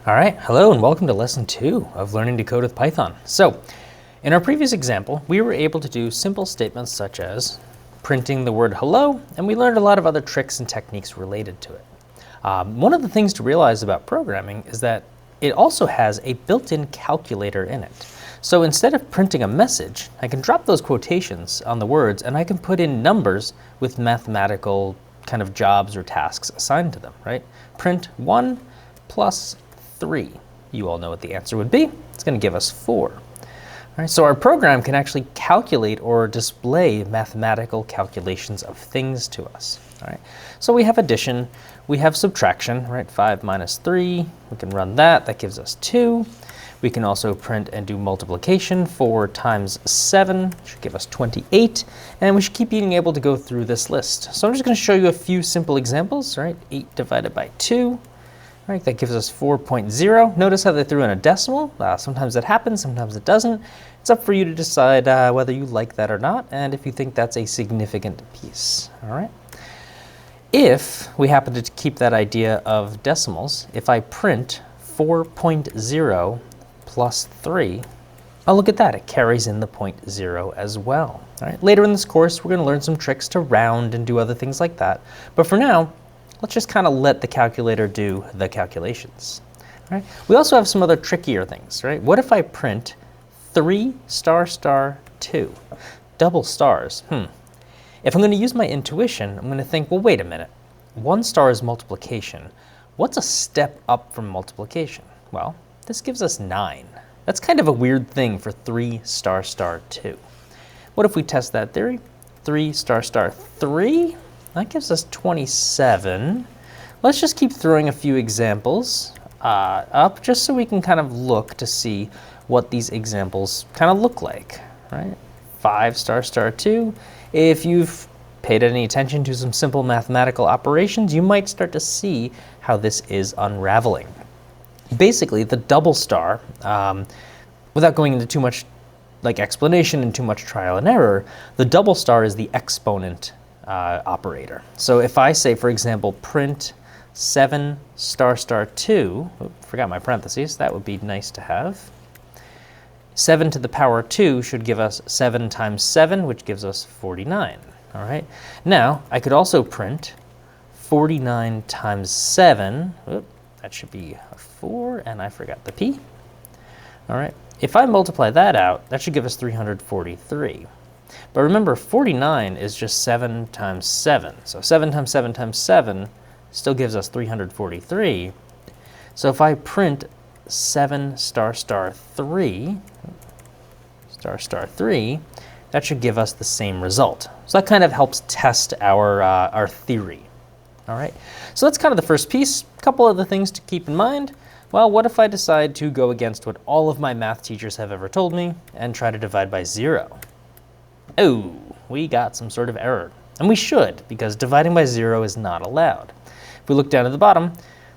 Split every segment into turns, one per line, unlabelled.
All right, hello and welcome to lesson 2 of learning to code with Python. So, in our previous example, we were able to do simple statements such as printing the word hello, and we learned a lot of other tricks and techniques related to it. One of the things to realize about programming is that it also has a built-in calculator in it. So instead of printing a message, I can drop those quotations on the words and I can put in numbers with mathematical kind of jobs or tasks assigned to them, right? Print 1 plus 3. You all know what the answer would be. It's going to give us 4. All right, so our program can actually calculate or display mathematical calculations of things to us. All right, so we have addition, we have subtraction, right? 5 minus 3, we can run that, that gives us 2. We can also print and do multiplication. 4 times 7 should give us 28, and we should keep being able to go through this list. So I'm just going to show you a few simple examples, right? 8 divided by 2. Right, that gives us 4.0. Notice how they threw in a decimal. Sometimes that happens, sometimes it doesn't. It's up for you to decide whether you like that or not, and if you think that's a significant piece. All right. If we happen to keep that idea of decimals, if I print 4.0 plus 3, oh, look at that. It carries in the 0.0 as well. All right. Later in this course, we're going to learn some tricks to round and do other things like that. But for now, let's just kind of let the calculator do the calculations. Right? We also have some other trickier things, right? What if I print 3 star star 2? Double stars. If I'm going to use my intuition, I'm going to think, well, wait a minute. 1 star is multiplication. What's a step up from multiplication? Well, this gives us 9. That's kind of a weird thing for 3 star star 2. What if we test that theory? 3 star star 3? That gives us 27. Let's just keep throwing a few examples up just so we can kind of look to see what these examples kind of look like, right? 5 star star 2. If you've paid any attention to some simple mathematical operations, you might start to see how this is unraveling. Basically, the double star, without going into too much explanation and too much trial and error, the double star is the exponent operator. So if I say, for example, print 7 star star 2, forgot my parentheses, that would be nice to have. 7 to the power 2 should give us 7 times 7, which gives us 49. All right. Now, I could also print 49 times 7. That should be a 4, and I forgot the P. All right. If I multiply that out, that should give us 343. But remember, 49 is just 7 times 7. So 7 times 7 times 7 still gives us 343. So if I print 7 star star 3, that should give us the same result. So that kind of helps test our theory. All right. So that's kind of the first piece. A couple other things to keep in mind. Well, what if I decide to go against what all of my math teachers have ever told me and try to divide by 0? Oh, we got some sort of error. And we should, because dividing by 0 is not allowed. If we look down at the bottom,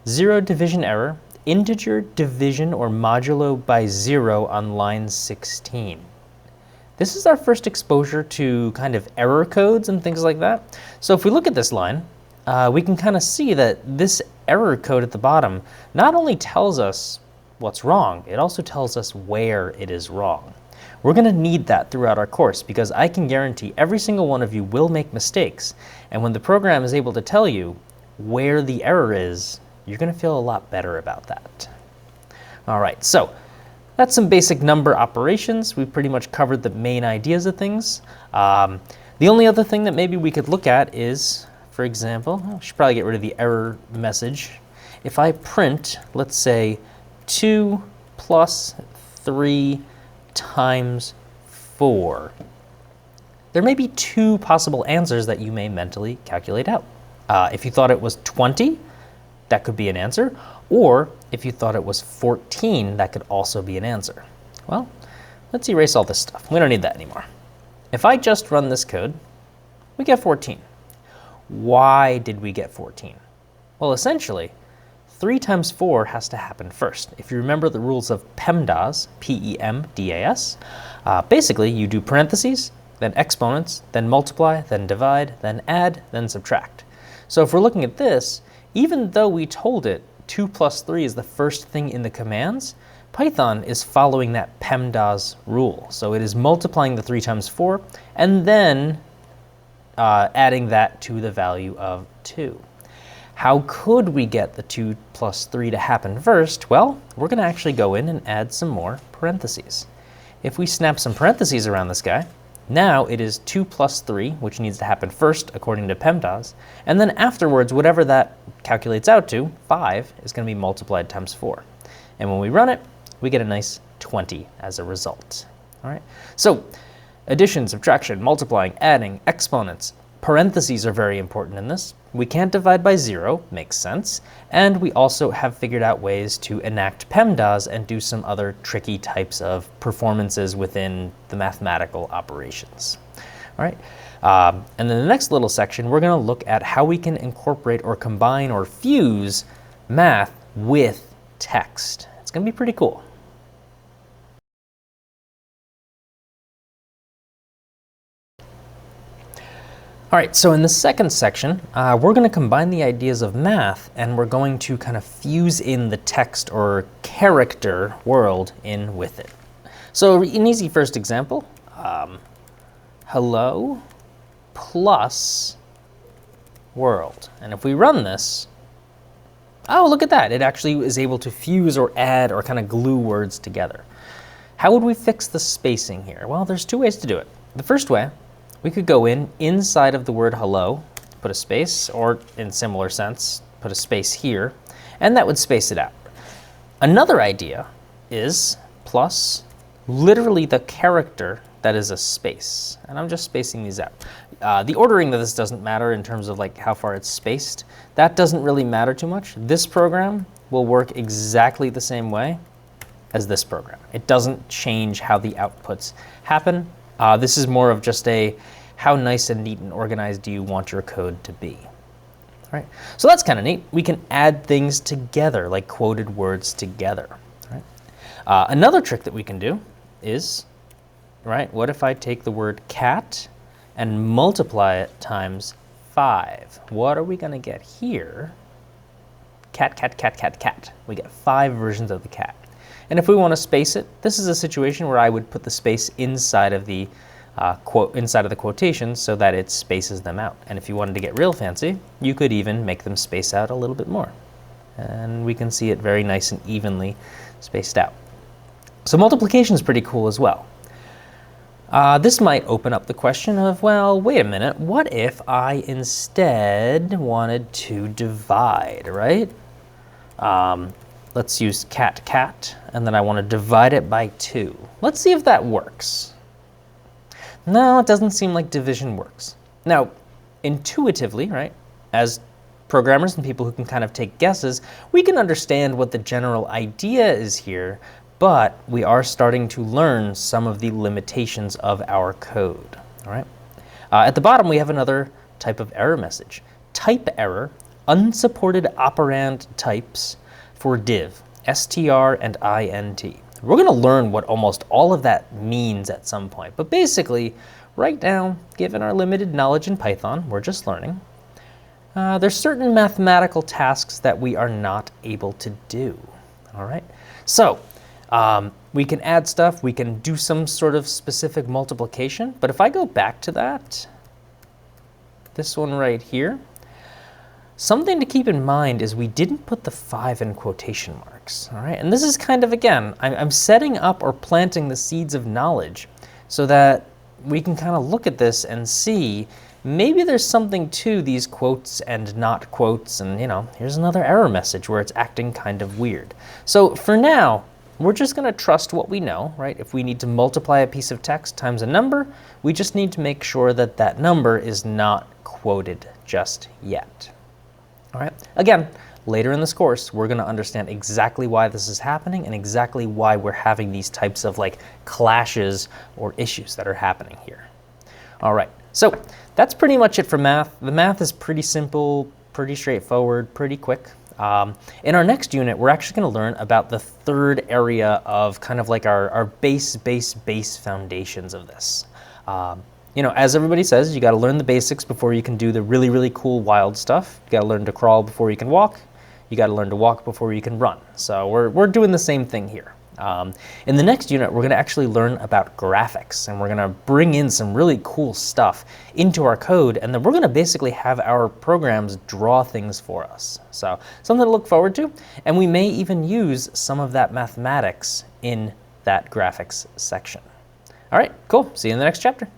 0 division error, integer division or modulo by 0 on line 16. This is our first exposure to kind of error codes and things like that. So if we look at this line, we can kind of see that this error code at the bottom not only tells us what's wrong, it also tells us where it is wrong. We're going to need that throughout our course because I can guarantee every single one of you will make mistakes. And when the program is able to tell you where the error is, you're going to feel a lot better about that. All right, so that's some basic number operations. We've pretty much covered the main ideas of things. The only other thing that maybe we could look at is, for example, I should probably get rid of the error message. If I print, let's say, 2 plus 3 times 4. There may be 2 possible answers that you may mentally calculate out. If you thought it was 20, that could be an answer. Or if you thought it was 14, that could also be an answer. Well, let's erase all this stuff. We don't need that anymore. If I just run this code, we get 14. Why did we get 14? Well, essentially, 3 times 4 has to happen first. If you remember the rules of PEMDAS, P-E-M-D-A-S, basically you do parentheses, then exponents, then multiply, then divide, then add, then subtract. So if we're looking at this, even though we told it 2 plus 3 is the first thing in the commands, Python is following that PEMDAS rule. So it is multiplying the 3 times 4 and then adding that to the value of 2. How could we get the 2 plus 3 to happen first? Well, we're going to actually go in and add some more parentheses. If we snap some parentheses around this guy, now it is 2 plus 3, which needs to happen first according to PEMDAS, and then afterwards, whatever that calculates out to, 5, is going to be multiplied times 4. And when we run it, we get a nice 20 as a result. All right. So addition, subtraction, multiplying, adding, exponents, parentheses are very important in this. We can't divide by 0, makes sense, and we also have figured out ways to enact PEMDAS and do some other tricky types of performances within the mathematical operations. All right. And then the next little section, we're going to look at how we can incorporate or combine or fuse math with text. It's going to be pretty cool. All right, so in the second section, we're going to combine the ideas of math and we're going to kind of fuse in the text or character world in with it. So an easy first example, hello plus world. And if we run this, oh, look at that. It actually is able to fuse or add or kind of glue words together. How would we fix the spacing here? Well, there's 2 ways to do it. The first way, we could go inside of the word hello, put a space, or in similar sense, put a space here, and that would space it out. Another idea is plus literally the character that is a space. And I'm just spacing these out. The ordering of this doesn't matter in terms of like how far it's spaced. That doesn't really matter too much. This program will work exactly the same way as this program. It doesn't change how the outputs happen. This is more of just a how nice and neat and organized do you want your code to be. All right, so that's kind of neat. We can add things together, like quoted words together. All right. Another trick that we can do is, right, what if I take the word cat and multiply it times 5? What are we going to get here? Cat, cat, cat, cat, cat. We get 5 versions of the cat. And if we want to space it, this is a situation where I would put the space inside of the quotations so that it spaces them out. And if you wanted to get real fancy, you could even make them space out a little bit more. And we can see it very nice and evenly spaced out. So multiplication is pretty cool as well. This might open up the question of, well, wait a minute, what if I instead wanted to divide, right? Let's use cat, cat, and then I want to divide it by 2. Let's see if that works. No, it doesn't seem like division works. Now, intuitively, right, as programmers and people who can kind of take guesses, we can understand what the general idea is here, but we are starting to learn some of the limitations of our code, all right? At the bottom, we have another type of error message. Type error, unsupported operand types for div, str and int. We're going to learn what almost all of that means at some point, but basically, right now, given our limited knowledge in Python, we're just learning, there's certain mathematical tasks that we are not able to do, all right? So, we can add stuff, we can do some sort of specific multiplication, but if I go back to that, this one right here, something to keep in mind is we didn't put the 5 in quotation marks, all right? And this is kind of, again, I'm setting up or planting the seeds of knowledge so that we can kind of look at this and see maybe there's something to these quotes and not quotes, and, you know, here's another error message where it's acting kind of weird. So for now, we're just going to trust what we know, right? If we need to multiply a piece of text times a number, we just need to make sure that that number is not quoted just yet. All right. Again, later in this course, we're going to understand exactly why this is happening and exactly why we're having these types of like clashes or issues that are happening here. All right. So that's pretty much it for math. The math is pretty simple, pretty straightforward, pretty quick. In our next unit, we're actually going to learn about the third area of kind of like our base foundations of this. You know, as everybody says, you got to learn the basics before you can do the really, really cool, wild stuff. You got to learn to crawl before you can walk. you got to learn to walk before you can run. So we're doing the same thing here. In the next unit, we're going to actually learn about graphics, and we're going to bring in some really cool stuff into our code, and then we're going to basically have our programs draw things for us. So something to look forward to, and we may even use some of that mathematics in that graphics section. All right, cool. See you in the next chapter.